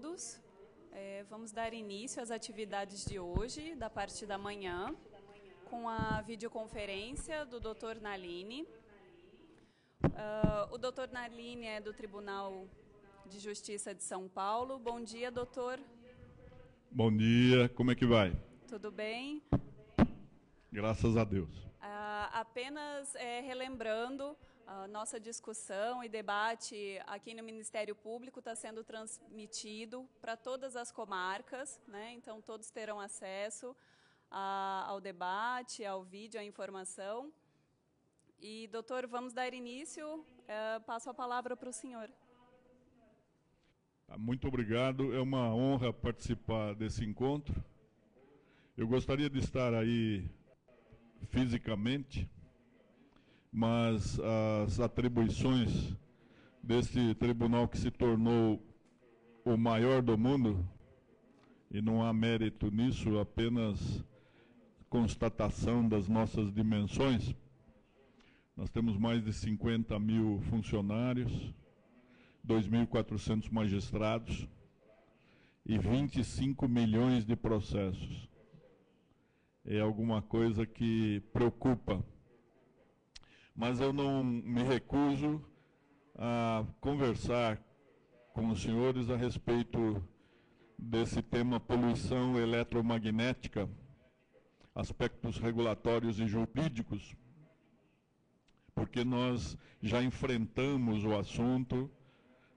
todos. Vamos dar início às atividades de hoje, da parte da manhã, com a videoconferência do Dr. Naline. O Dr. Naline é do Tribunal de Justiça de São Paulo. Bom dia, doutor. Bom dia, como é que vai? Tudo bem? Graças a Deus. Apenas relembrando, a nossa discussão e debate aqui no Ministério Público está sendo transmitido para todas as comarcas, né? Então todos terão acesso ao debate, ao vídeo, à informação. E, doutor, vamos dar início. Passo a palavra para o senhor. Muito obrigado, é uma honra participar desse encontro. Eu gostaria de estar aí fisicamente, mas as atribuições desse tribunal que se tornou o maior do mundo, e não há mérito nisso, apenas constatação das nossas dimensões. Nós temos mais de 50 mil funcionários, 2.400 magistrados e 25 milhões de processos. É alguma coisa que preocupa. Mas eu não me recuso a conversar com os senhores a respeito desse tema poluição eletromagnética, aspectos regulatórios e jurídicos, porque nós já enfrentamos o assunto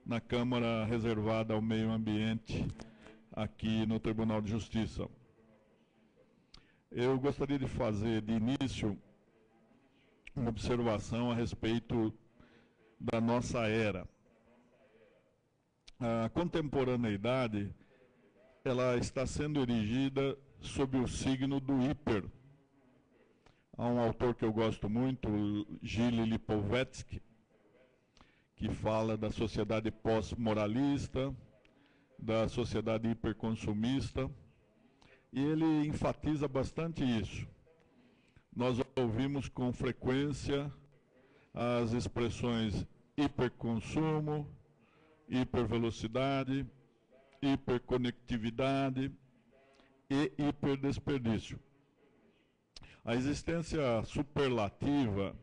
na Câmara reservada ao meio ambiente aqui no Tribunal de Justiça. Eu gostaria de fazer de início uma observação a respeito da nossa era. A contemporaneidade, ela está sendo erigida sob o signo do hiper. Há um autor que eu gosto muito, Gilles Lipovetsky, que fala da sociedade pós-moralista, da sociedade hiperconsumista, e ele enfatiza bastante isso. Nós ouvimos com frequência as expressões hiperconsumo, hipervelocidade, hiperconectividade e hiperdesperdício. A existência superlativa,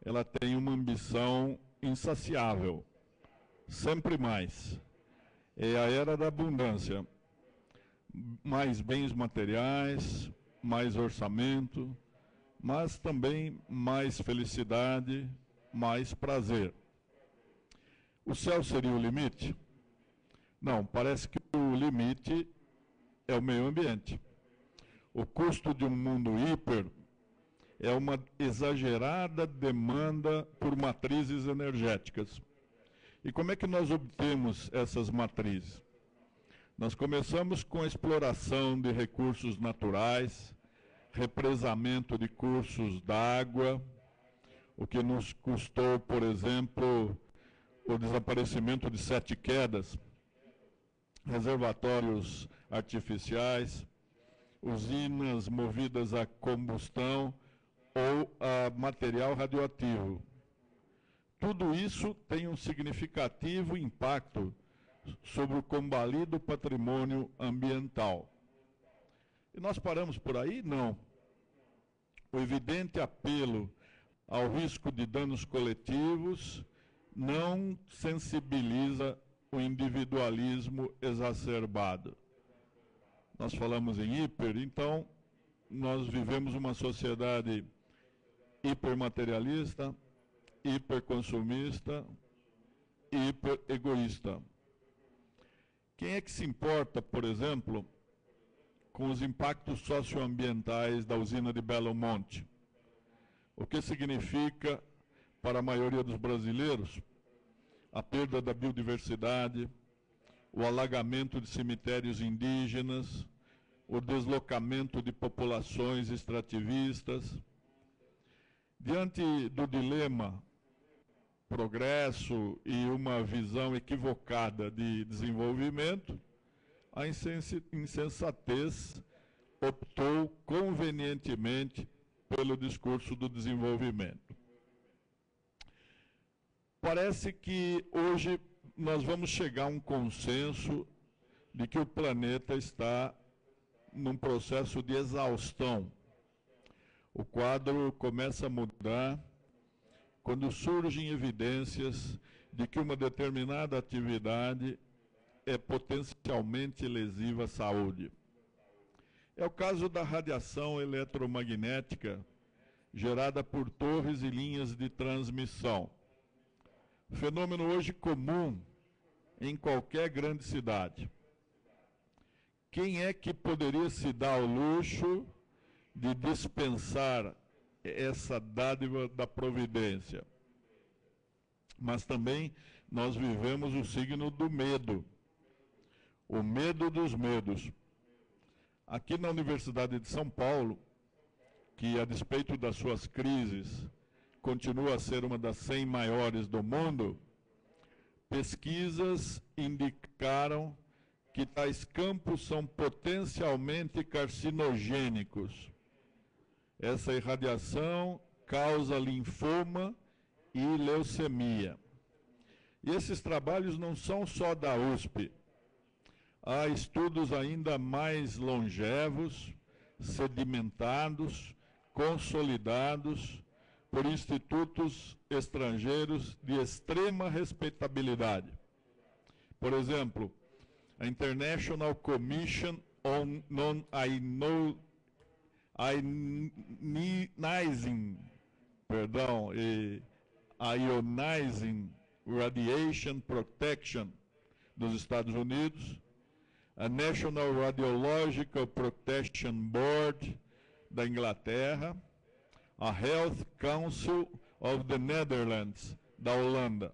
ela tem uma ambição insaciável, sempre mais. É a era da abundância, mais bens materiais, mais orçamento, mas também mais felicidade, mais prazer. O céu seria o limite? Não, parece que o limite é o meio ambiente. O custo de um mundo hiper é uma exagerada demanda por matrizes energéticas. E como é que nós obtemos essas matrizes? Nós começamos com a exploração de recursos naturais, represamento de cursos d'água, o que nos custou, por exemplo, o desaparecimento de 7 quedas, reservatórios artificiais, usinas movidas a combustão ou a material radioativo. Tudo isso tem um significativo impacto sobre o combalido patrimônio ambiental. E nós paramos por aí? Não. O evidente apelo ao risco de danos coletivos não sensibiliza o individualismo exacerbado. Nós falamos em hiper, então nós vivemos uma sociedade hipermaterialista, hiperconsumista, hiperegoísta. Quem é que se importa, por exemplo, com os impactos socioambientais da usina de Belo Monte? O que significa, para a maioria dos brasileiros, a perda da biodiversidade, o alagamento de cemitérios indígenas, o deslocamento de populações extrativistas. Diante do dilema progresso e uma visão equivocada de desenvolvimento, a insensatez optou convenientemente pelo discurso do desenvolvimento. Parece que hoje nós vamos chegar a um consenso de que o planeta está num processo de exaustão. O quadro começa a mudar quando surgem evidências de que uma determinada atividade é potencialmente lesiva à saúde. É o caso da radiação eletromagnética gerada por torres e linhas de transmissão. Fenômeno hoje comum em qualquer grande cidade. Quem é que poderia se dar ao luxo de dispensar essa dádiva da providência? Mas também nós vivemos o signo do medo, o medo dos medos. Aqui na Universidade de São Paulo, que a despeito das suas crises, continua a ser uma das 100 maiores do mundo, pesquisas indicaram que tais campos são potencialmente carcinogênicos. Essa irradiação causa linfoma e leucemia. E esses trabalhos não são só da USP. Há estudos ainda mais longevos, sedimentados, consolidados por institutos estrangeiros de extrema respeitabilidade. Por exemplo, a International Commission on Non-Ionizing Radiation Protection dos Estados Unidos, a National Radiological Protection Board da Inglaterra, a Health Council of the Netherlands da Holanda.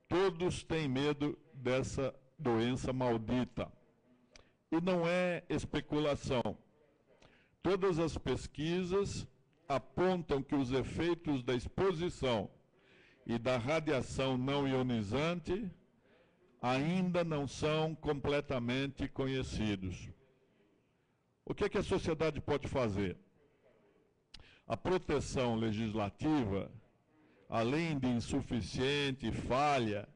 Todos têm medo dessa doença maldita. E não é especulação. Todas as pesquisas apontam que os efeitos da exposição e da radiação não ionizante ainda não são completamente conhecidos. O que é que a sociedade pode fazer? A proteção legislativa, além de insuficiente e falha,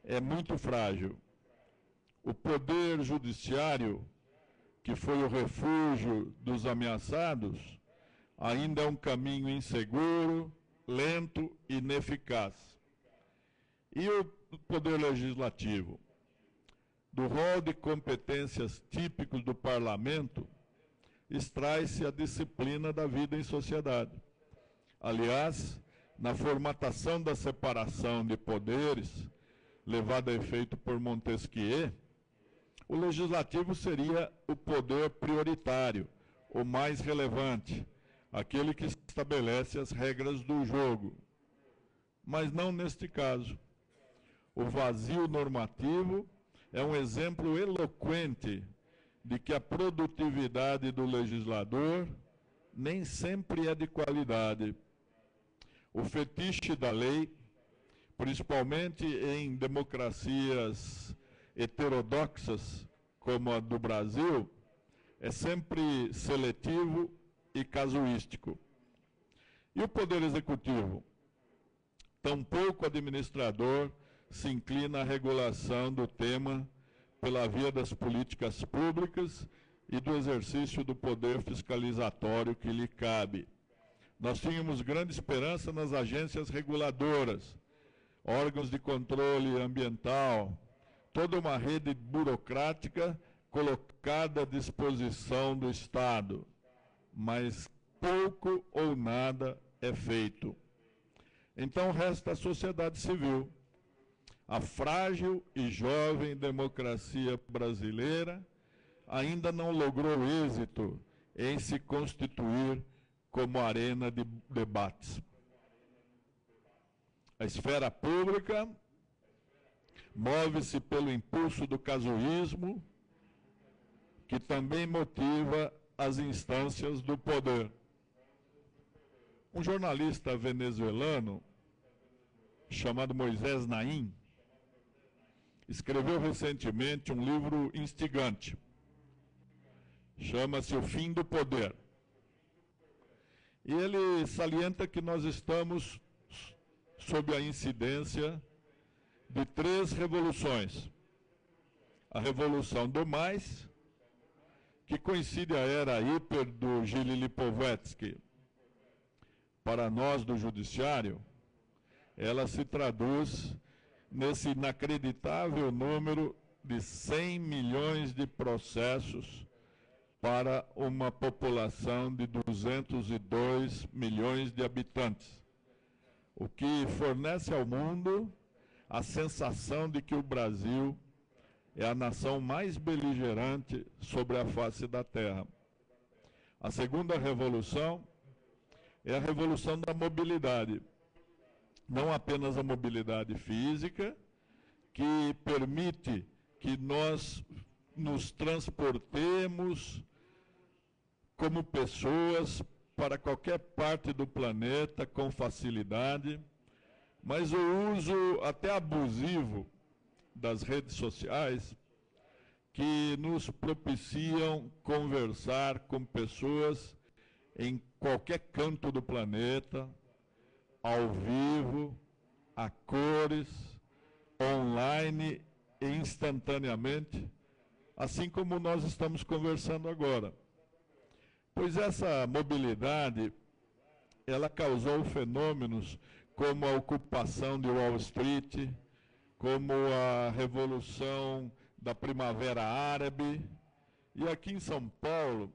é muito frágil. O poder judiciário, que foi o refúgio dos ameaçados, ainda é um caminho inseguro, lento e ineficaz. E o poder legislativo? Do rol de competências típicos do parlamento, extrai-se a disciplina da vida em sociedade. Aliás, na formatação da separação de poderes, levada a efeito por Montesquieu, o legislativo seria o poder prioritário, o mais relevante, aquele que estabelece as regras do jogo. Mas não neste caso. O vazio normativo é um exemplo eloquente de que a produtividade do legislador nem sempre é de qualidade. O fetiche da lei, principalmente em democracias heterodoxas, como a do Brasil, é sempre seletivo e casuístico. E o Poder Executivo? Tampouco administrador se inclina à regulação do tema pela via das políticas públicas e do exercício do poder fiscalizatório que lhe cabe. Nós tínhamos grande esperança nas agências reguladoras, órgãos de controle ambiental, toda uma rede burocrática colocada à disposição do Estado, mas pouco ou nada é feito. Então resta a sociedade civil, a frágil e jovem democracia brasileira ainda não logrou êxito em se constituir como arena de debates. A esfera pública move-se pelo impulso do casuísmo, que também motiva as instâncias do poder. Um jornalista venezuelano, chamado Moisés Naim, escreveu recentemente um livro instigante. Chama-se O Fim do Poder. E ele salienta que nós estamos sob a incidência de 3 revoluções. a Revolução do Mais, que coincide a era hiper do Gilles Lipovetsky. Para nós do Judiciário, ela se traduz nesse inacreditável número de 100 milhões de processos para uma população de 202 milhões de habitantes, o que fornece ao mundo a sensação de que o Brasil é a nação mais beligerante sobre a face da Terra. A segunda revolução é a revolução da mobilidade. Não apenas a mobilidade física, que permite que nós nos transportemos como pessoas para qualquer parte do planeta com facilidade, mas o uso até abusivo das redes sociais, que nos propiciam conversar com pessoas em qualquer canto do planeta, ao vivo, a cores, online e instantaneamente, assim como nós estamos conversando agora. Pois essa mobilidade, ela causou fenômenos como a ocupação de Wall Street, como a Revolução da Primavera Árabe. E aqui em São Paulo,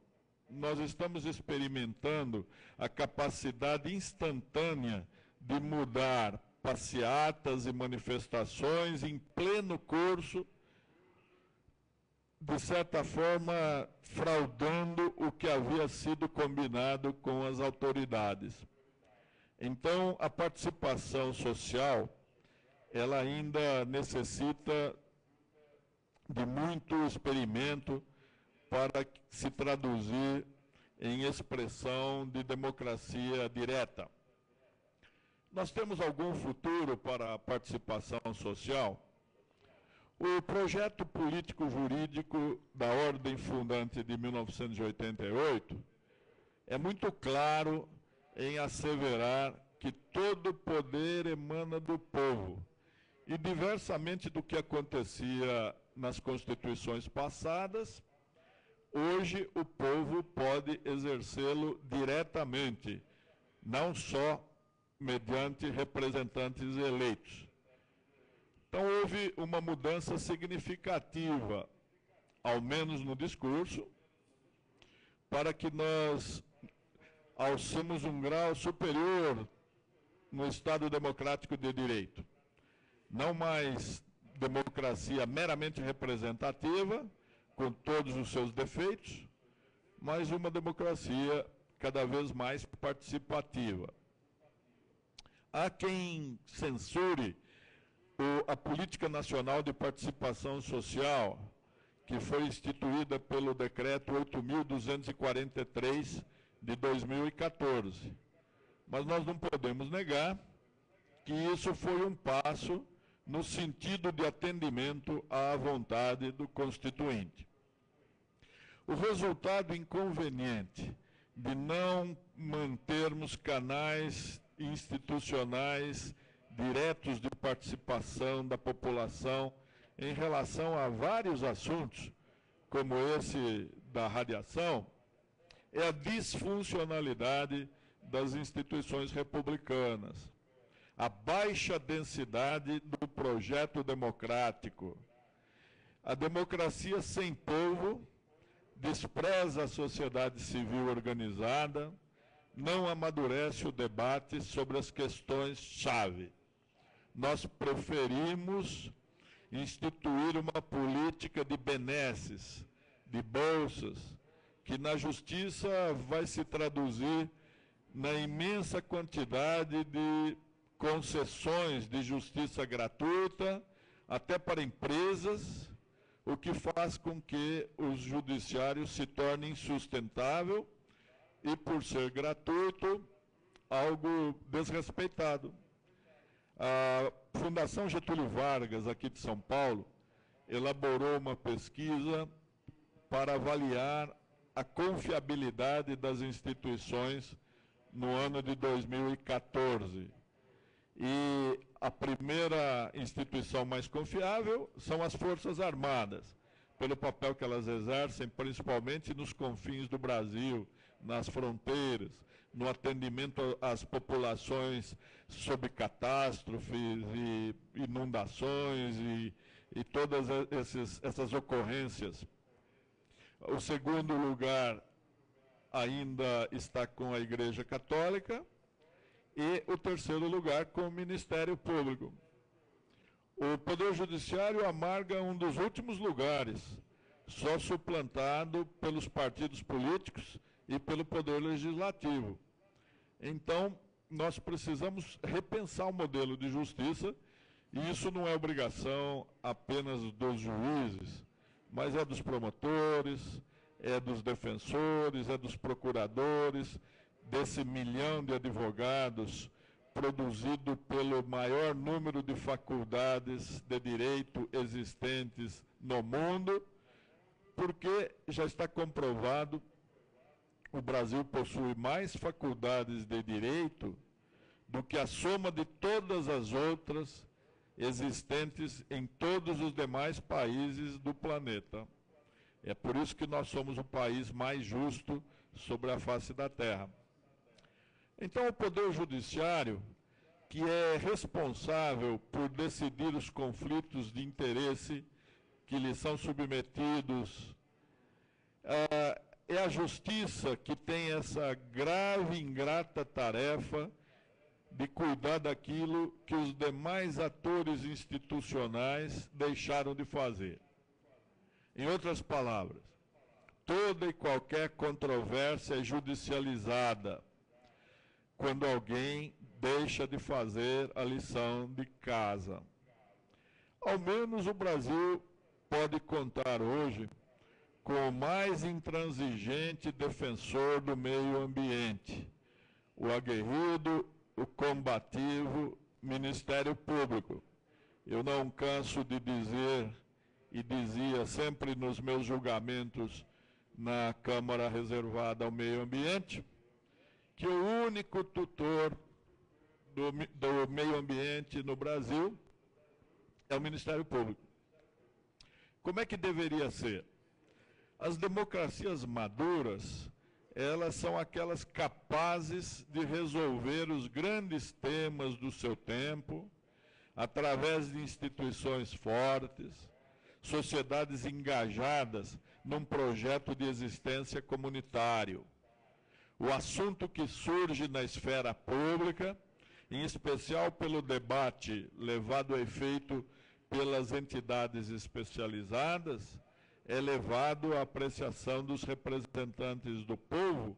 nós estamos experimentando a capacidade instantânea de mudar passeatas e manifestações em pleno curso, de certa forma, fraudando o que havia sido combinado com as autoridades. Então, a participação social, ela ainda necessita de muito experimento para se traduzir em expressão de democracia direta. Nós temos algum futuro para a participação social? O projeto político-jurídico da Ordem Fundante de 1988 é muito claro em asseverar que todo poder emana do povo. E, diversamente do que acontecia nas constituições passadas, hoje o povo pode exercê-lo diretamente, não só mediante representantes eleitos. Então, houve uma mudança significativa, ao menos no discurso, para que nós alcemos um grau superior no Estado democrático de direito. Não mais democracia meramente representativa, com todos os seus defeitos, mas uma democracia cada vez mais participativa. Há quem censure a Política Nacional de Participação Social, que foi instituída pelo Decreto 8.243 de 2014. Mas nós não podemos negar que isso foi um passo no sentido de atendimento à vontade do Constituinte. O resultado inconveniente de não mantermos canais institucionais diretos de participação da população em relação a vários assuntos, como esse da radiação, é a disfuncionalidade das instituições republicanas, a baixa densidade do projeto democrático. A democracia sem povo despreza a sociedade civil organizada, não amadurece o debate sobre as questões-chave. Nós preferimos instituir uma política de benesses, de bolsas, que na justiça vai se traduzir na imensa quantidade de concessões de justiça gratuita, até para empresas, o que faz com que o judiciário se torne insustentável e, por ser gratuito, algo desrespeitado. A Fundação Getúlio Vargas, aqui de São Paulo, elaborou uma pesquisa para avaliar a confiabilidade das instituições no ano de 2014. E a primeira instituição mais confiável são as Forças Armadas. pelo papel que elas exercem, principalmente nos confins do Brasil, nas fronteiras, no atendimento às populações sob catástrofes e inundações e todas essas ocorrências. O segundo lugar ainda está com a Igreja Católica e o terceiro lugar com o Ministério Público. O Poder Judiciário amarga um dos últimos lugares, só suplantado pelos partidos políticos e pelo Poder Legislativo. Então, nós precisamos repensar o modelo de justiça, e isso não é obrigação apenas dos juízes, mas é dos promotores, é dos defensores, é dos procuradores, desse 1 milhão de advogados produzido pelo maior número de faculdades de direito existentes no mundo, porque já está comprovado, o Brasil possui mais faculdades de direito do que a soma de todas as outras existentes em todos os demais países do planeta. É por isso que nós somos o país mais justo sobre a face da Terra. Então, o Poder Judiciário, que é responsável por decidir os conflitos de interesse que lhe são submetidos, é a Justiça que tem essa grave e ingrata tarefa de cuidar daquilo que os demais atores institucionais deixaram de fazer. Em outras palavras, toda e qualquer controvérsia é judicializada quando alguém deixa de fazer a lição de casa. Ao menos o Brasil pode contar hoje com o mais intransigente defensor do meio ambiente, o aguerrido, o combativo Ministério Público. Eu não canso de dizer, e dizia sempre nos meus julgamentos na Câmara reservada ao meio ambiente, que o único tutor do meio ambiente no Brasil é o Ministério Público. Como é que deveria ser? As democracias maduras, elas são aquelas capazes de resolver os grandes temas do seu tempo, através de instituições fortes, sociedades engajadas num projeto de existência comunitário. O assunto que surge na esfera pública, em especial pelo debate levado a efeito pelas entidades especializadas, é levado à apreciação dos representantes do povo,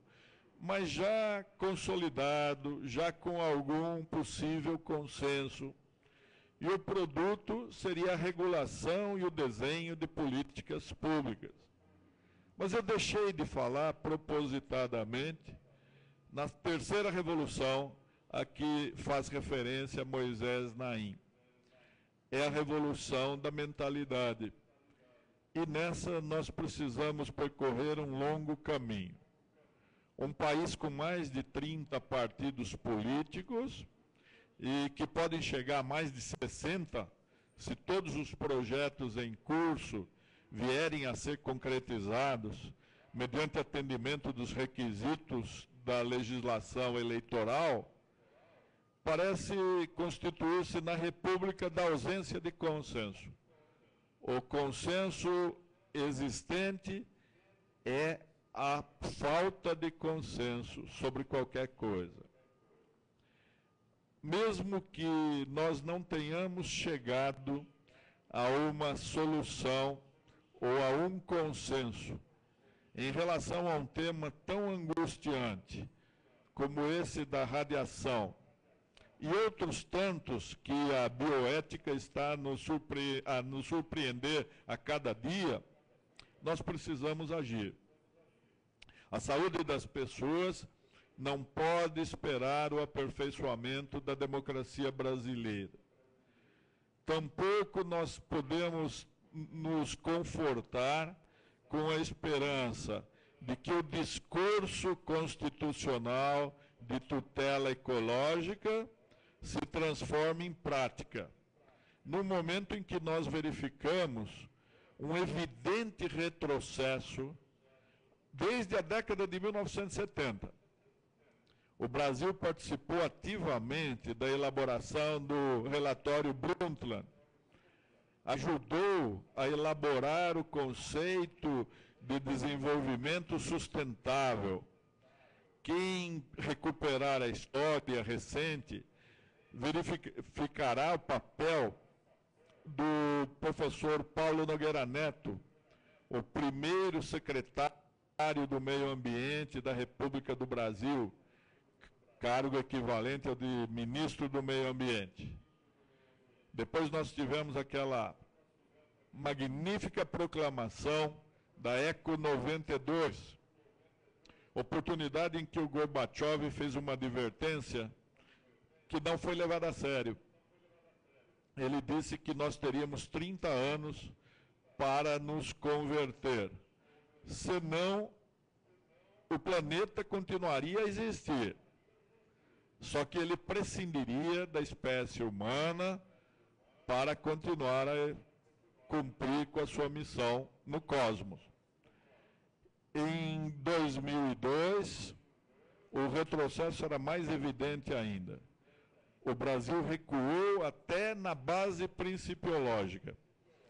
mas já consolidado, já com algum possível consenso. E o produto seria a regulação e o desenho de políticas públicas. Mas eu deixei de falar propositadamente na terceira revolução a que faz referência Moisés Naim. É a revolução da mentalidade. E nessa nós precisamos percorrer um longo caminho. Um país com mais de 30 partidos políticos e que podem chegar a mais de 60, se todos os projetos em curso vierem a ser concretizados mediante atendimento dos requisitos da legislação eleitoral, parece constituir-se na República da ausência de consenso. O consenso existente é a falta de consenso sobre qualquer coisa. Mesmo que nós não tenhamos chegado a uma solução ou a um consenso em relação a um tema tão angustiante como esse da radiação e outros tantos que a bioética está a nos surpreender a cada dia, nós precisamos agir. A saúde das pessoas não pode esperar o aperfeiçoamento da democracia brasileira. Tampouco nós podemos nos confortar com a esperança de que o discurso constitucional de tutela ecológica se transforme em prática. No momento em que nós verificamos um evidente retrocesso desde a década de 1970. O Brasil participou ativamente da elaboração do relatório Brundtland, ajudou a elaborar o conceito de desenvolvimento sustentável. Quem recuperar a história recente verificará o papel do professor Paulo Nogueira Neto, o primeiro secretário do Meio Ambiente da República do Brasil, cargo equivalente ao de ministro do Meio Ambiente. Depois nós tivemos aquela magnífica proclamação da ECO 92, oportunidade em que o Gorbachev fez uma advertência que não foi levada a sério. Ele disse que nós teríamos 30 anos para nos converter, senão o planeta continuaria a existir. Só que ele prescindiria da espécie humana para continuar a cumprir com a sua missão no cosmos. Em 2002, o retrocesso era mais evidente ainda. O Brasil recuou até na base principiológica,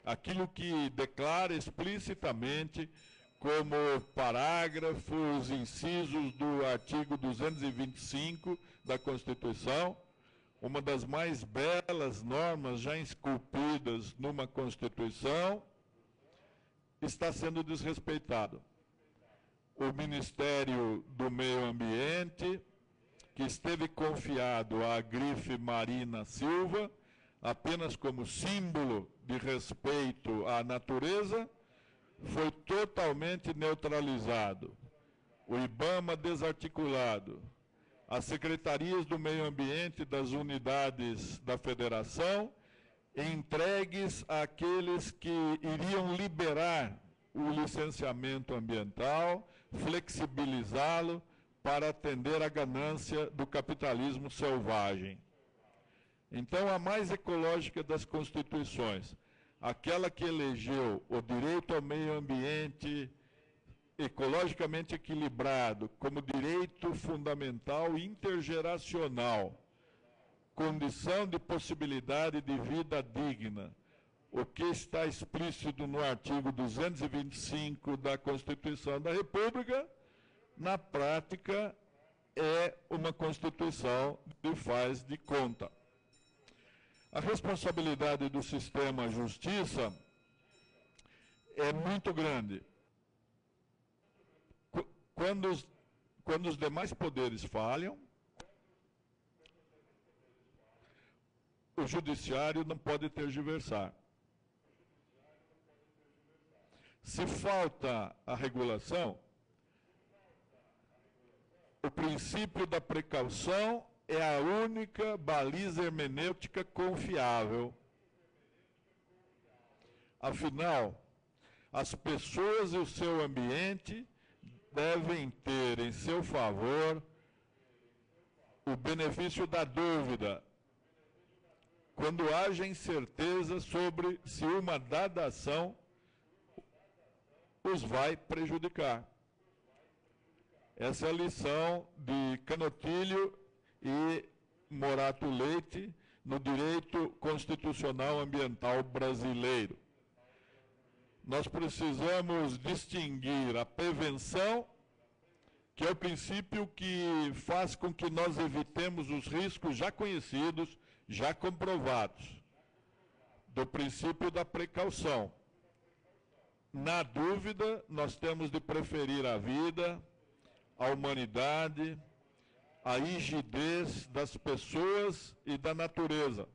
aquilo que declara explicitamente como parágrafos, incisos do artigo 225 da Constituição, uma das mais belas normas já esculpidas numa Constituição, está sendo desrespeitado. O Ministério do Meio Ambiente, que esteve confiado à grife Marina Silva, apenas como símbolo de respeito à natureza, foi totalmente neutralizado. O IBAMA desarticulado. As secretarias do meio ambiente das unidades da federação entregues àqueles que iriam liberar o licenciamento ambiental, flexibilizá-lo para atender à ganância do capitalismo selvagem. Então, a mais ecológica das constituições, aquela que elegeu o direito ao meio ambiente ecologicamente equilibrado como direito fundamental intergeracional, condição de possibilidade de vida digna, o que está explícito no artigo 225 da Constituição da República, na prática é uma Constituição de faz de conta. A responsabilidade do sistema justiça é muito grande. Quando os demais poderes falham, o judiciário não pode tergiversar. Se falta a regulação, o princípio da precaução é a única baliza hermenêutica confiável. Afinal, as pessoas e o seu ambiente devem ter em seu favor o benefício da dúvida, quando haja incerteza sobre se uma dada ação os vai prejudicar. Essa é a lição de Canotilho e Morato Leite no direito constitucional ambiental brasileiro. Nós precisamos distinguir a prevenção, que é o princípio que faz com que nós evitemos os riscos já conhecidos, já comprovados, do princípio da precaução. Na dúvida, nós temos de preferir a vida, a humanidade, a rigidez das pessoas e da natureza.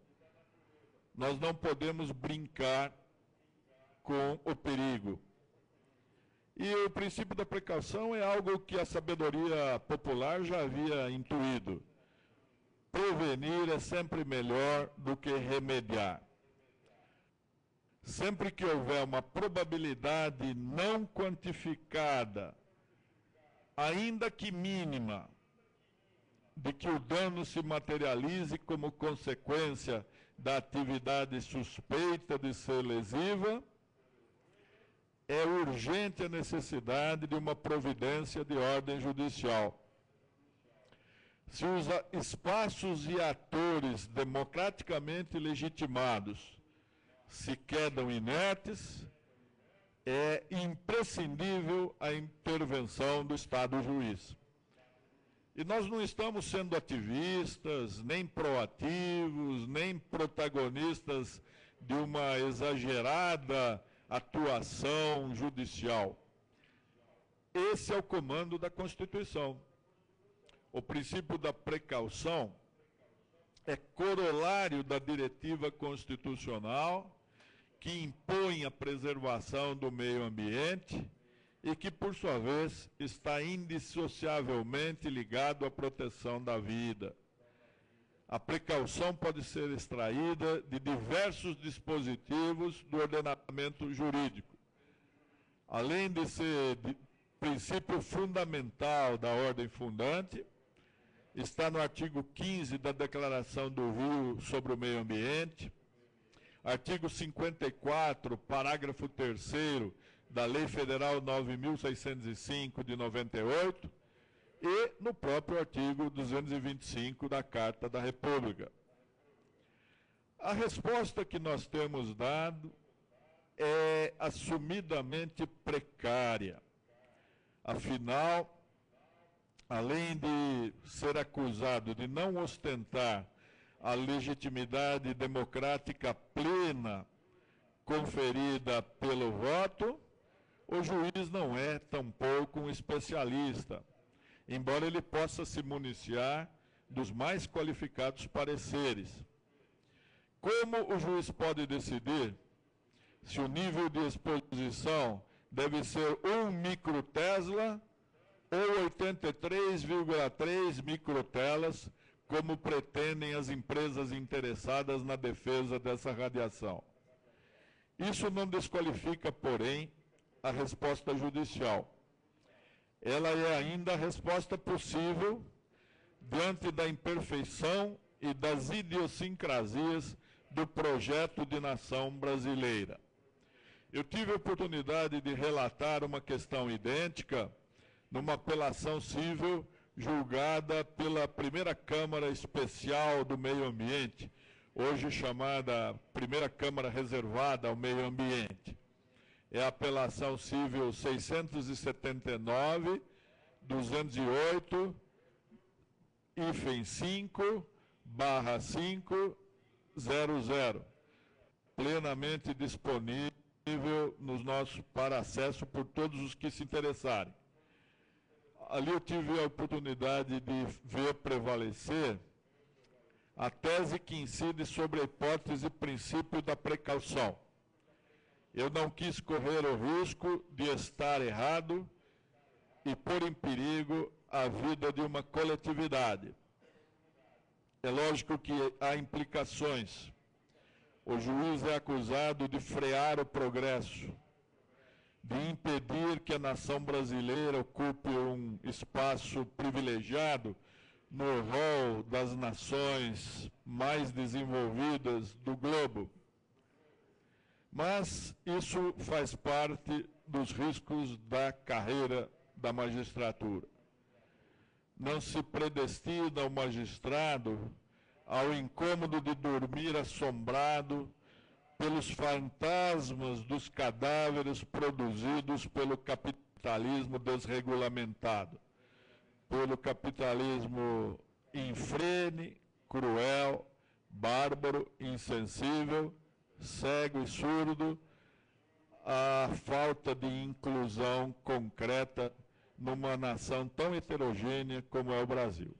Nós não podemos brincar com o perigo. E o princípio da precaução é algo que a sabedoria popular já havia intuído. Prevenir é sempre melhor do que remediar. Sempre que houver uma probabilidade não quantificada, ainda que mínima, de que o dano se materialize como consequência da atividade suspeita de ser lesiva, é urgente a necessidade de uma providência de ordem judicial. Se os espaços e atores democraticamente legitimados se quedam inertes, é imprescindível a intervenção do Estado juiz. E nós não estamos sendo ativistas, nem proativos, nem protagonistas de uma exagerada atuação judicial. Esse é o comando da Constituição. O princípio da precaução é corolário da diretiva constitucional que impõe a preservação do meio ambiente e que, por sua vez, está indissociavelmente ligado à proteção da vida. A precaução pode ser extraída de diversos dispositivos do ordenamento jurídico. Além de ser princípio fundamental da ordem fundante, está no artigo 15 da Declaração do Rio sobre o Meio Ambiente, artigo 54, parágrafo 3º da Lei Federal 9.605 de 98 e no próprio artigo 225 da Carta da República. A resposta que nós temos dado é assumidamente precária. Afinal, além de ser acusado de não ostentar a legitimidade democrática plena conferida pelo voto, o juiz não é tampouco um especialista, embora ele possa se municiar dos mais qualificados pareceres. Como o juiz pode decidir se o nível de exposição deve ser 1 microtesla ou 83,3 microtelas, como pretendem as empresas interessadas na defesa dessa radiação? Isso não desqualifica, porém, a resposta judicial. Ela é ainda a resposta possível diante da imperfeição e das idiosincrasias do projeto de nação brasileira. Eu tive a oportunidade de relatar uma questão idêntica numa apelação civil julgada pela Primeira Câmara Especial do Meio Ambiente, hoje chamada Primeira Câmara Reservada ao Meio Ambiente. É a apelação civil 679, 208, hífen 5/500, plenamente disponível para acesso por todos os que se interessarem. Ali eu tive a oportunidade de ver prevalecer a tese que incide sobre a hipótese e princípio da precaução. Eu não quis correr o risco de estar errado e pôr em perigo a vida de uma coletividade. É lógico que há implicações. O juiz é acusado de frear o progresso, de impedir que a nação brasileira ocupe um espaço privilegiado no rol das nações mais desenvolvidas do globo. Mas isso faz parte dos riscos da carreira da magistratura. Não se predestina o magistrado ao incômodo de dormir assombrado pelos fantasmas dos cadáveres produzidos pelo capitalismo desregulamentado, pelo capitalismo infrene, cruel, bárbaro, insensível, cego e surdo, a falta de inclusão concreta numa nação tão heterogênea como é o Brasil.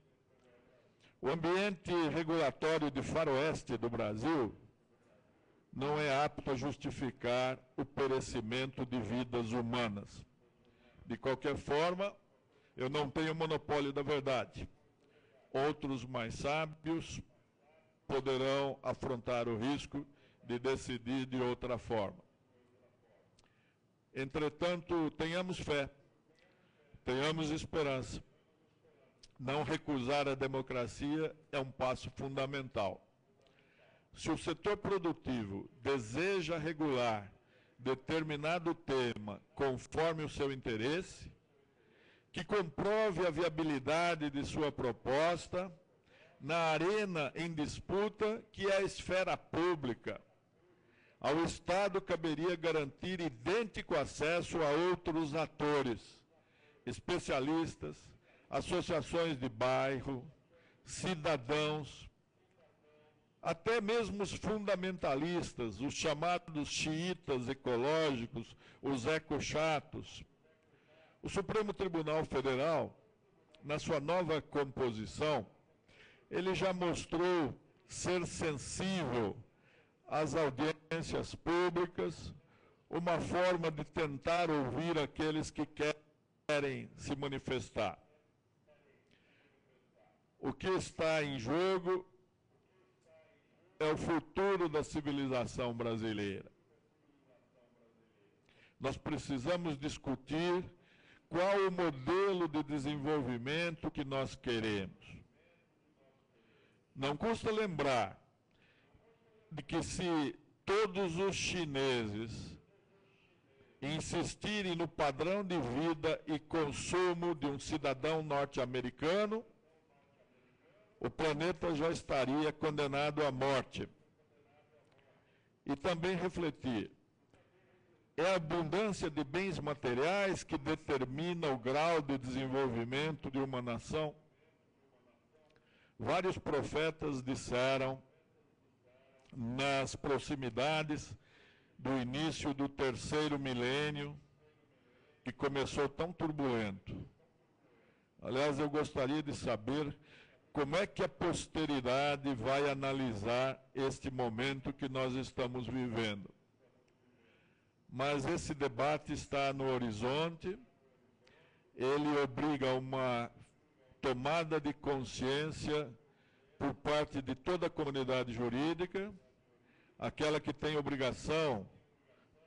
O ambiente regulatório de faroeste do Brasil não é apto a justificar o perecimento de vidas humanas. De qualquer forma, eu não tenho monopólio da verdade. Outros mais sábios poderão afrontar o risco de decidir de outra forma. Entretanto, tenhamos fé, tenhamos esperança. Não recusar a democracia é um passo fundamental. Se o setor produtivo deseja regular determinado tema conforme o seu interesse, que comprove a viabilidade de sua proposta na arena em disputa, que é a esfera pública. Ao Estado caberia garantir idêntico acesso a outros atores, especialistas, associações de bairro, cidadãos, até mesmo os fundamentalistas, os chamados xiitas ecológicos, os ecochatos. O Supremo Tribunal Federal, na sua nova composição, ele já mostrou ser sensível às audiências públicas, uma forma de tentar ouvir aqueles que querem se manifestar. O que está em jogo é o futuro da civilização brasileira. Nós precisamos discutir qual o modelo de desenvolvimento que nós queremos. Não custa lembrar de que se todos os chineses insistirem no padrão de vida e consumo de um cidadão norte-americano, o planeta já estaria condenado à morte. E também refletir, é a abundância de bens materiais que determina o grau de desenvolvimento de uma nação? Vários profetas disseram, nas proximidades do início do terceiro milênio, que começou tão turbulento. Aliás, eu gostaria de saber como é que a posteridade vai analisar este momento que nós estamos vivendo. Mas esse debate está no horizonte, ele obriga a uma tomada de consciência por parte de toda a comunidade jurídica, aquela que tem obrigação,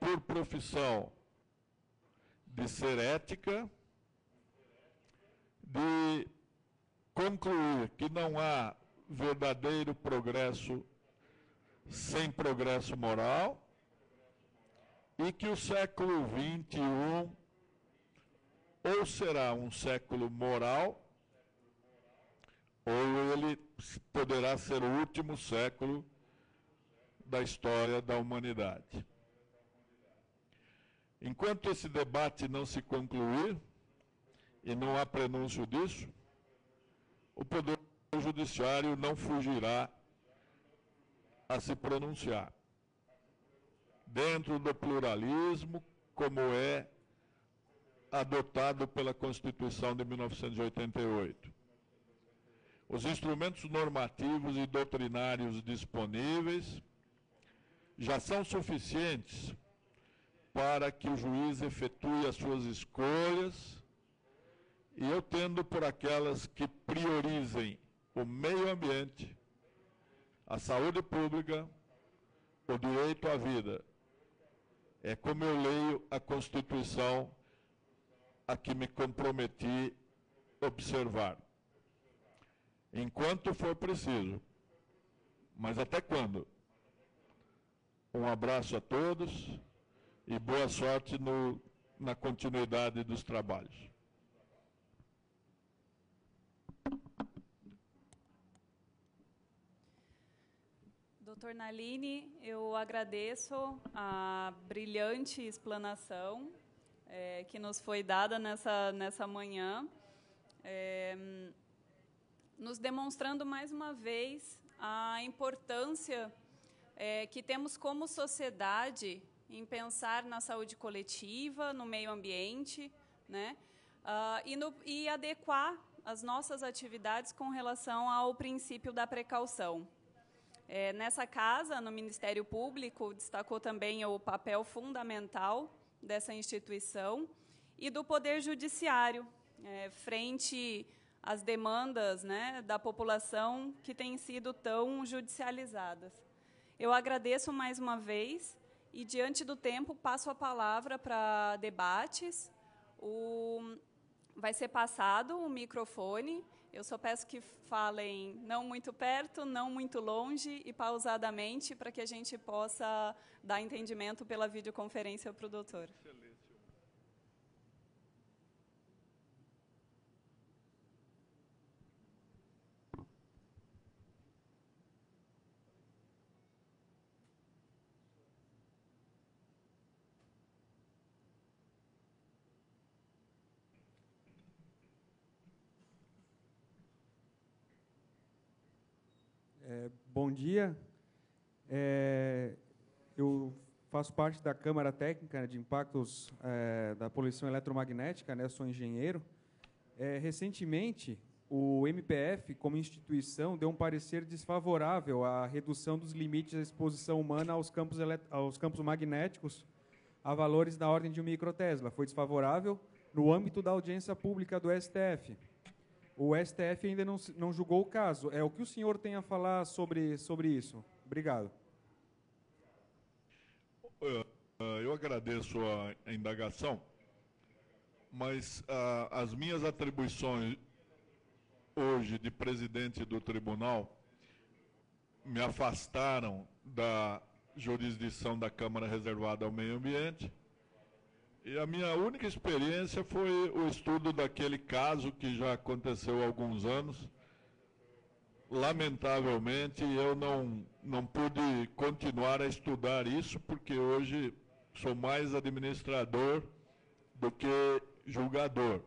por profissão, de ser ética, de concluir que não há verdadeiro progresso sem progresso moral e que o século XXI ou será um século moral ou ele poderá ser o último século da história da humanidade. Enquanto esse debate não se concluir, e não há prenúncio disso, o Poder Judiciário não fugirá a se pronunciar. Dentro do pluralismo, como é adotado pela Constituição de 1988. Os instrumentos normativos e doutrinários disponíveis já são suficientes para que o juiz efetue as suas escolhas, e eu tendo por aquelas que priorizem o meio ambiente, a saúde pública, o direito à vida. É como eu leio a Constituição a que me comprometi observar. Enquanto for preciso. Mas até quando? Um abraço a todos e boa sorte na continuidade dos trabalhos. Doutor Nalini, eu agradeço a brilhante explanação que nos foi dada nessa manhã, nos demonstrando mais uma vez a importância que temos como sociedade em pensar na saúde coletiva, no meio ambiente, né, e adequar as nossas atividades com relação ao princípio da precaução. Nessa casa, no Ministério Público, destacou também o papel fundamental dessa instituição e do Poder Judiciário, frente às demandas, né, da população que têm sido tão judicializadas. Eu agradeço mais uma vez e, diante do tempo, passo a palavra para debates. Vai ser passado o microfone Eu só peço que falem não muito perto, não muito longe e pausadamente, para que a gente possa dar entendimento pela videoconferência para o doutor. Bom dia. Eu faço parte da Câmara Técnica de Impactos da Poluição Eletromagnética, né? Eu sou engenheiro. Recentemente, o MPF, como instituição, deu um parecer desfavorável à redução dos limites da exposição humana aos campos magnéticos a valores da ordem de 1 microtesla. Foi desfavorável no âmbito da audiência pública do STF. O STF ainda não julgou o caso. O que o senhor tem a falar sobre isso? Obrigado. Eu agradeço a indagação, mas as minhas atribuições hoje de presidente do tribunal me afastaram da jurisdição da Câmara reservada ao meio ambiente. E a minha única experiência foi o estudo daquele caso que já aconteceu há alguns anos. Lamentavelmente, eu não pude continuar a estudar isso, porque hoje sou mais administrador do que julgador.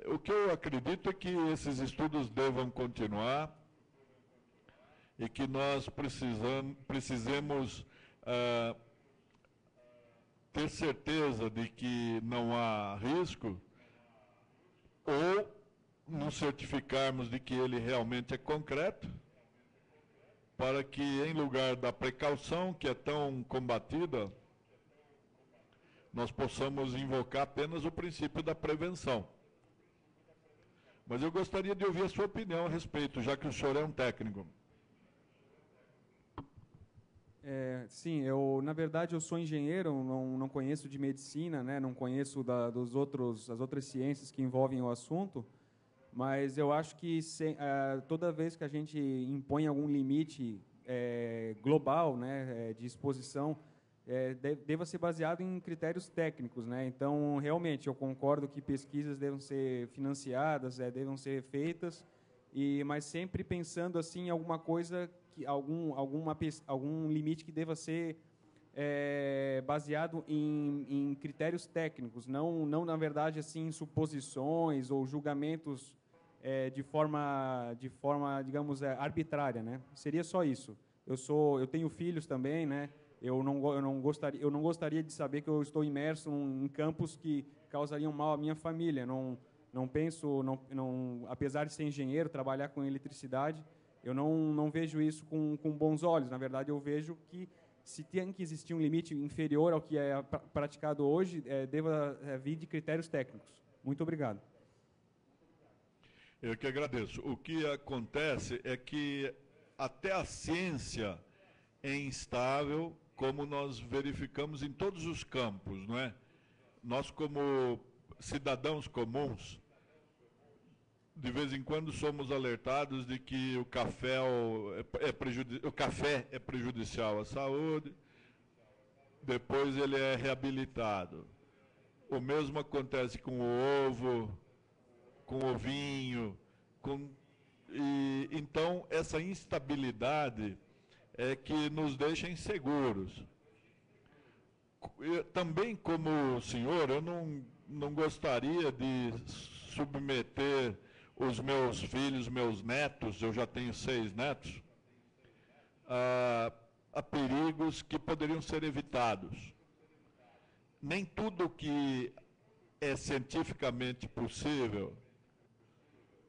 O que eu acredito é que esses estudos devam continuar e que nós precisemos ter certeza de que não há risco, ou nos certificarmos de que ele realmente é concreto, para que, em lugar da precaução, que é tão combatida, nós possamos invocar apenas o princípio da prevenção. Mas eu gostaria de ouvir a sua opinião a respeito, já que o senhor é um técnico. Sim, na verdade, eu sou engenheiro, não conheço de medicina, né, não conheço das outras ciências que envolvem o assunto, mas eu acho que toda vez que a gente impõe algum limite global, né, de exposição, deva ser baseado em critérios técnicos, né? Então, realmente, eu concordo que pesquisas devem ser financiadas, devem ser feitas, mas sempre pensando assim em alguma coisa, algum limite que deva ser baseado em critérios técnicos, não na verdade assim em suposições ou julgamentos de forma digamos arbitrária, né? Seria só isso. Eu tenho filhos também, né? Eu não gostaria de saber que eu estou imerso em campos que causariam mal à minha família. Não penso, apesar de ser engenheiro, trabalhar com eletricidade, eu não vejo isso com bons olhos. Na verdade, eu vejo que se tem que existir um limite inferior ao que é praticado hoje, deva vir de critérios técnicos. Muito obrigado. Eu que agradeço. O que acontece é que até a ciência é instável, como nós verificamos em todos os campos, não é? Nós, como cidadãos comuns, de vez em quando somos alertados de que o café é prejudicial à saúde, depois ele é reabilitado. O mesmo acontece com o ovo, com o ovinho, então essa instabilidade é que nos deixa inseguros. Também, como o senhor, eu não gostaria de submeter os meus filhos, meus netos, eu já tenho 6 netos, a perigos que poderiam ser evitados. Nem tudo que é cientificamente possível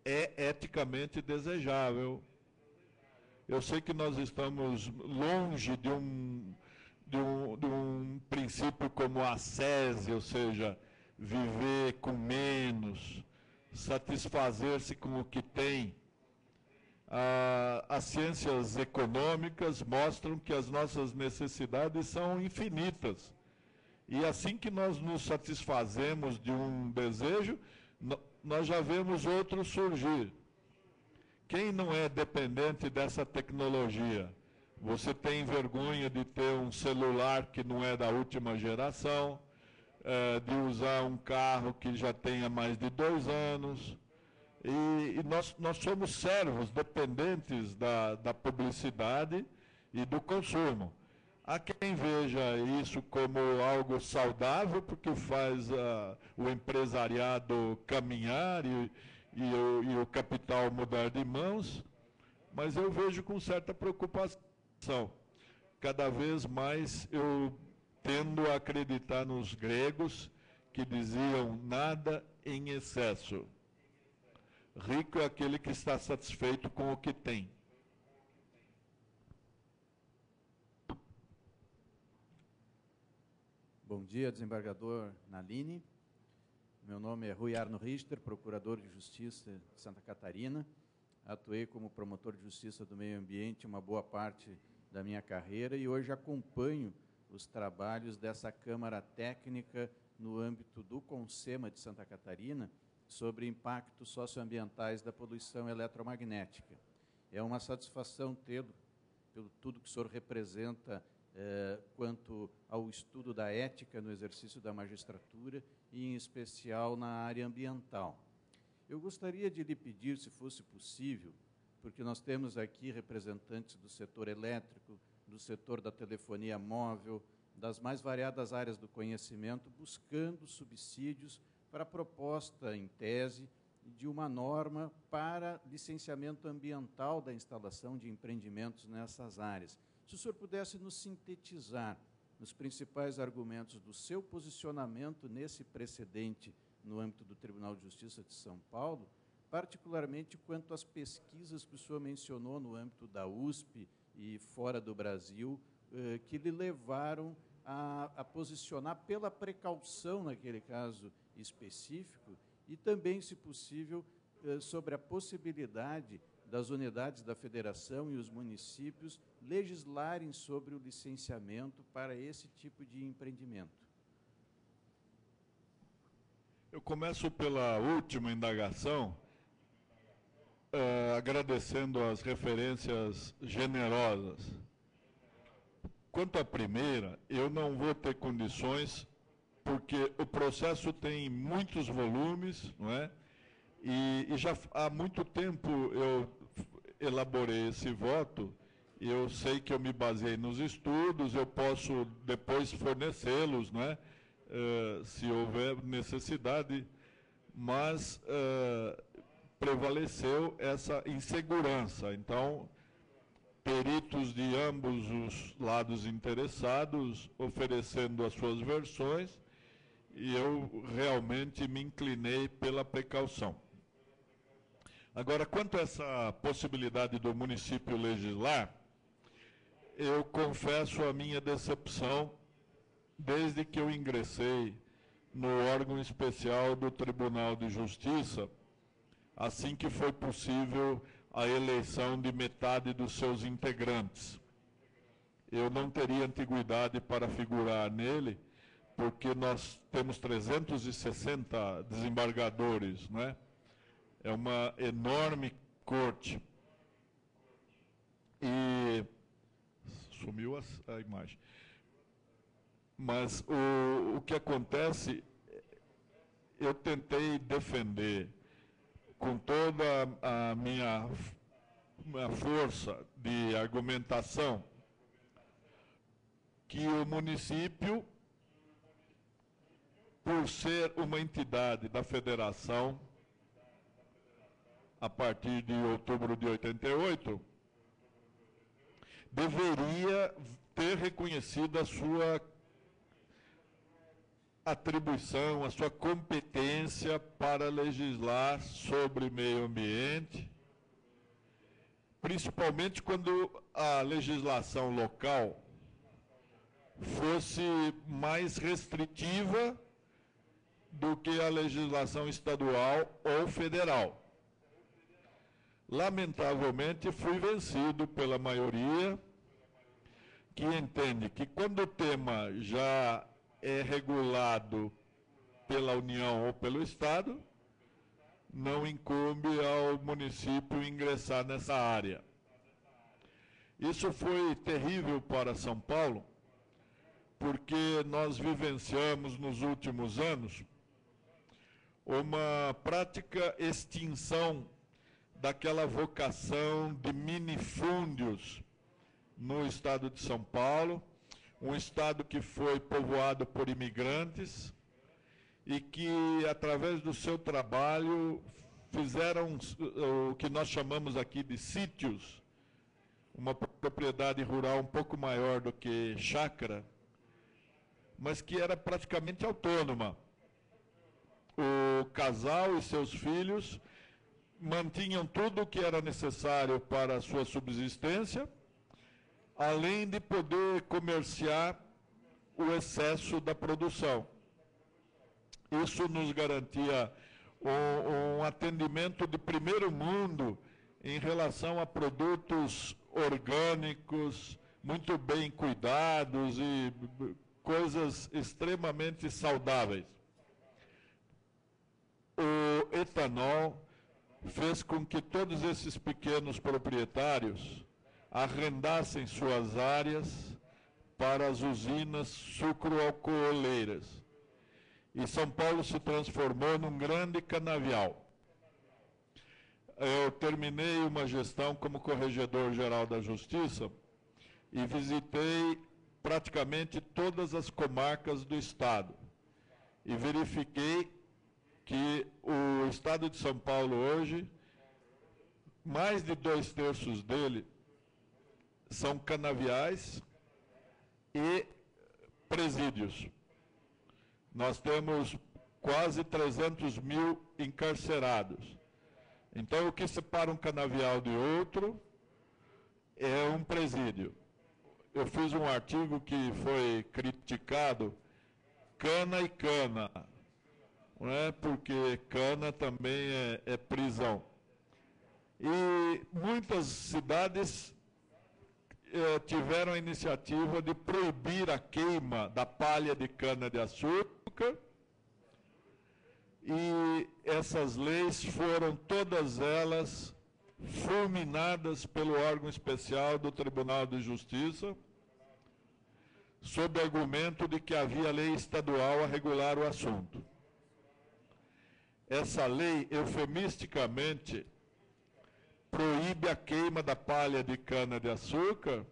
é eticamente desejável. Eu sei que nós estamos longe de um princípio como a ascese, ou seja, viver com menos, satisfazer-se com o que tem. As ciências econômicas mostram que as nossas necessidades são infinitas. E assim que nós nos satisfazemos de um desejo, Nós já vemos outros surgir. Quem não é dependente dessa tecnologia? Você tem vergonha de ter um celular que não é da última geração, de usar um carro que já tenha mais de 2 anos. E nós somos servos dependentes da publicidade e do consumo. Há quem veja isso como algo saudável, porque faz o empresariado caminhar e o capital mudar de mãos, mas eu vejo com certa preocupação. Cada vez mais eu tendo a acreditar nos gregos que diziam nada em excesso. Rico é aquele que está satisfeito com o que tem. Bom dia, desembargador Nalini. Meu nome é Rui Arno Richter, procurador de Justiça de Santa Catarina. Atuei como promotor de Justiça do Meio Ambiente uma boa parte da minha carreira e hoje acompanho os trabalhos dessa Câmara Técnica no âmbito do CONSEMA de Santa Catarina sobre impactos socioambientais da poluição eletromagnética. É uma satisfação tê-lo, pelo tudo que o senhor representa quanto ao estudo da ética no exercício da magistratura e, em especial, na área ambiental. Eu gostaria de lhe pedir, se fosse possível, porque nós temos aqui representantes do setor elétrico, do setor da telefonia móvel, das mais variadas áreas do conhecimento, buscando subsídios para a proposta, em tese, de uma norma para licenciamento ambiental da instalação de empreendimentos nessas áreas. Se o senhor pudesse nos sintetizar os principais argumentos do seu posicionamento nesse precedente no âmbito do Tribunal de Justiça de São Paulo, particularmente quanto às pesquisas que o senhor mencionou no âmbito da USP e fora do Brasil, que lhe levaram a posicionar pela precaução, naquele caso específico, e também, se possível, sobre a possibilidade das unidades da federação e os municípios legislarem sobre o licenciamento para esse tipo de empreendimento. Eu começo pela última indagação, agradecendo as referências generosas. Quanto à primeira, eu não vou ter condições, porque o processo tem muitos volumes, não é? E já há muito tempo eu elaborei esse voto, eu sei que eu me baseei nos estudos, eu posso depois fornecê-los, não é? Se houver necessidade, mas prevaleceu essa insegurança. Então, peritos de ambos os lados interessados oferecendo as suas versões, e eu realmente me inclinei pela precaução. Agora, quanto a essa possibilidade do município legislar, eu confesso a minha decepção desde que eu ingressei no órgão especial do Tribunal de Justiça, assim que foi possível a eleição de metade dos seus integrantes. Eu não teria antiguidade para figurar nele, porque nós temos 360 desembargadores, não é? É uma enorme corte. E sumiu a imagem. Mas o que acontece, eu tentei defender com toda a minha força de argumentação que o município, por ser uma entidade da federação, a partir de outubro de 88, deveria ter reconhecido a sua atribuição, a sua competência para legislar sobre meio ambiente, principalmente quando a legislação local fosse mais restritiva do que a legislação estadual ou federal. Lamentavelmente, fui vencido pela maioria, que entende que quando o tema já é regulado pela União ou pelo Estado, não incumbe ao município ingressar nessa área. Isso foi terrível para São Paulo, porque nós vivenciamos nos últimos anos uma prática extinção daquela vocação de minifúndios no estado de São Paulo, um estado que foi povoado por imigrantes e que, através do seu trabalho, fizeram o que nós chamamos aqui de sítios, uma propriedade rural um pouco maior do que chácara, mas que era praticamente autônoma. O casal e seus filhos mantinham tudo o que era necessário para a sua subsistência, além de poder comerciar o excesso da produção. Isso nos garantia um atendimento de primeiro mundo em relação a produtos orgânicos, muito bem cuidados e coisas extremamente saudáveis. O etanol fez com que todos esses pequenos proprietários arrendassem suas áreas para as usinas sucroalcooleiras. E São Paulo se transformou num grande canavial. Eu terminei uma gestão como corregedor-geral da Justiça e visitei praticamente todas as comarcas do Estado. E verifiquei que o Estado de São Paulo hoje, mais de 2/3 dele, são canaviais e presídios. Nós temos quase 300 mil encarcerados. Então, o que separa um canavial de outro é um presídio. Eu fiz um artigo que foi criticado, cana e cana, não é? Porque cana também é prisão. E muitas cidades tiveram a iniciativa de proibir a queima da palha de cana-de-açúcar, e essas leis foram todas elas fulminadas pelo órgão especial do Tribunal de Justiça, sob o argumento de que havia lei estadual a regular o assunto. Essa lei, eufemisticamente, proíbe a queima da palha de cana-de-açúcar,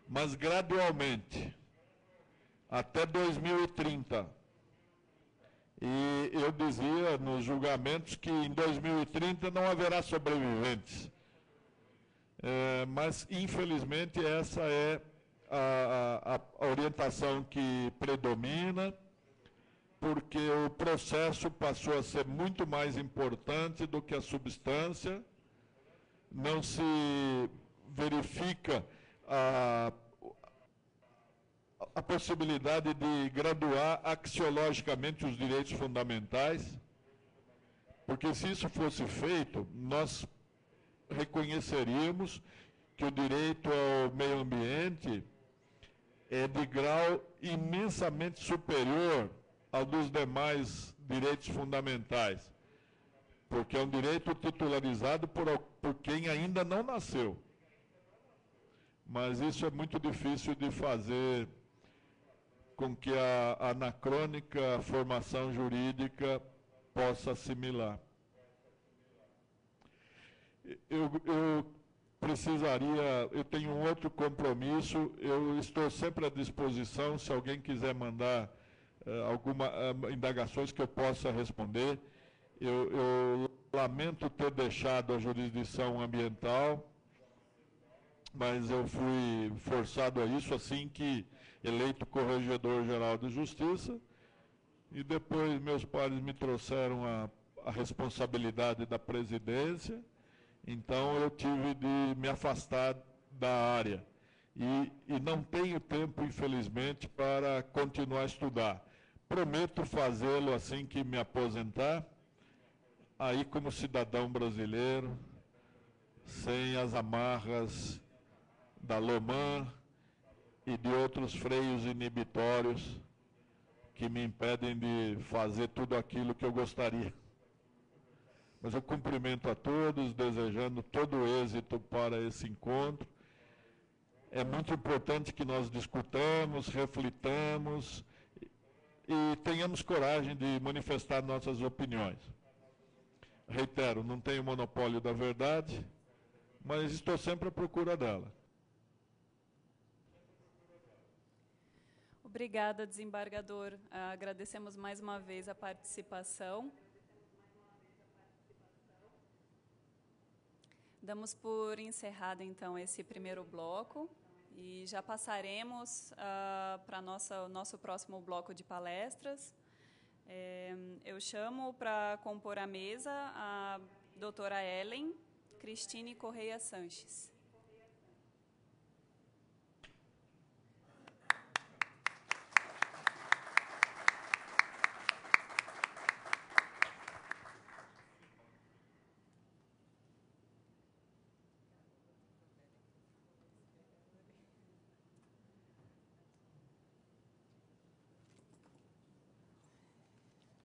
mas gradualmente, até 2030. E eu dizia nos julgamentos que em 2030 não haverá sobreviventes. Mas, infelizmente, essa é a orientação que predomina, porque o processo passou a ser muito mais importante do que a substância. Não se verifica a possibilidade de graduar axiologicamente os direitos fundamentais, porque se isso fosse feito, nós reconheceríamos que o direito ao meio ambiente é de grau imensamente superior ao dos demais direitos fundamentais, porque é um direito titularizado por quem ainda não nasceu. Mas isso é muito difícil de fazer com que a anacrônica formação jurídica possa assimilar. Eu tenho um outro compromisso, eu estou sempre à disposição, se alguém quiser mandar algumas indagações que eu possa responder. Eu lamento ter deixado a jurisdição ambiental, mas eu fui forçado a isso assim que eleito corregedor-geral de Justiça, e depois meus pares me trouxeram a responsabilidade da presidência, então eu tive de me afastar da área. E não tenho tempo, infelizmente, para continuar a estudar. Prometo fazê-lo assim que me aposentar, aí como cidadão brasileiro, sem as amarras da Loman e de outros freios inibitórios que me impedem de fazer tudo aquilo que eu gostaria. Mas eu cumprimento a todos, desejando todo o êxito para esse encontro. É muito importante que nós discutamos, reflitamos e tenhamos coragem de manifestar nossas opiniões. Reitero, não tenho monopólio da verdade, mas estou sempre à procura dela. Obrigada, desembargador. Agradecemos mais uma vez a participação. Damos por encerrado, então, esse primeiro bloco e já passaremos para o nosso próximo bloco de palestras. Eu chamo para compor a mesa a doutora Ellen Cristine Correia Sanches.